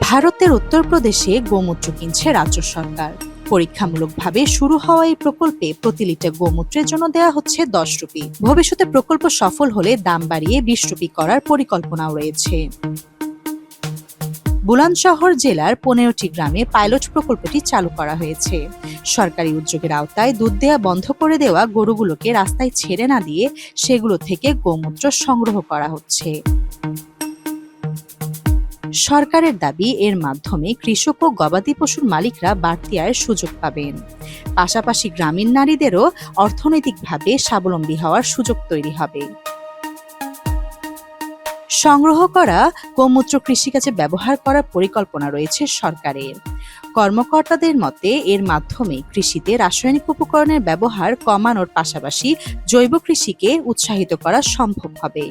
ভারতের উত্তরপ্রদেশে গোমূত্র কিনছে রাজ্য সরকার। পরীক্ষামূলকভাবে শুরু হওয়া এই প্রকল্পে প্রতি লিটার গোমূত্রের জন্য দেওয়া হচ্ছে 10 রুপি। ভবিষ্যতে প্রকল্প সফল হলে দাম বাড়িয়ে 20 রুপি করার পরিকল্পনাও রয়েছে। বুলন্দশহর জেলার 15টি গ্রামে পাইলট প্রকল্পটি চালু করা হয়েছে। সরকারি উদ্যোগের আওতায় দুধ দেয়া বন্ধ করে দেওয়া গরুগুলোকে রাস্তায় ছেড়ে না দিয়ে সেগুলো থেকে গোমূত্র সংগ্রহ করা হচ্ছে। সরকারের দাবি, এর মাধ্যমে কৃষক ও গবাদি পশুর মালিকরা বাড়তি আয়ের সুযোগ পাবেন। পাশাপাশি গ্রামীণ নারীদেরও অর্থনৈতিকভাবে স্বাবলম্বী হওয়ার সুযোগ তৈরি হবে। সংগ্রহ করা গোমূত্র কৃষিকাজে ব্যবহার করার পরিকল্পনা রয়েছে সরকারের। কর্মকর্তাদের মতে এর মাধ্যমে কৃষিতে রাসায়নিক উপকরণের ব্যবহার কমানোর পাশাপাশি জৈব কৃষিকে উৎসাহিত করা সম্ভব হবে।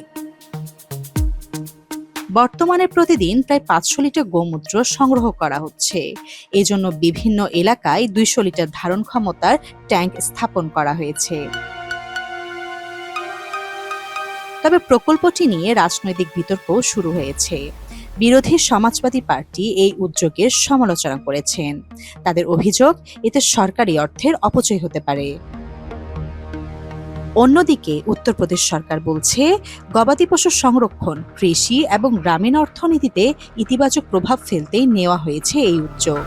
বর্তমানে প্রতিদিন প্রায় 500 লিটার গোমূত্র সংগ্রহ করা হচ্ছে। এজন্য বিভিন্ন এলাকায় 200 লিটার ধারণ ক্ষমতার ট্যাঙ্ক স্থাপন করা হয়েছে। তবে প্রকল্পটি নিয়ে রাজনৈতিক বিতর্কও শুরু হয়েছে। বিরোধী সমাজবাদী পার্টি এই উদ্যোগের সমালোচনা করেছেন। তাদের অভিযোগ, এতে সরকারি অর্থের অপচয় হতে পারে। অন্যদিকে উত্তরপ্রদেশ সরকার বলছে, গবাদি পশু সংরক্ষণ, কৃষি এবং গ্রামীণ অর্থনীতিতে ইতিবাচক প্রভাব ফেলতেই নেওয়া হয়েছে এই উদ্যোগ।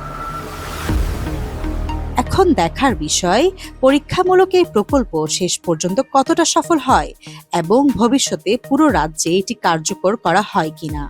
এখন দেখার বিষয়, পরীক্ষামূলক এই প্রকল্প শেষ পর্যন্ত কতটা সফল হয় এবং ভবিষ্যতে পুরো রাজ্যে এটি কার্যকর করা হয় কিনা।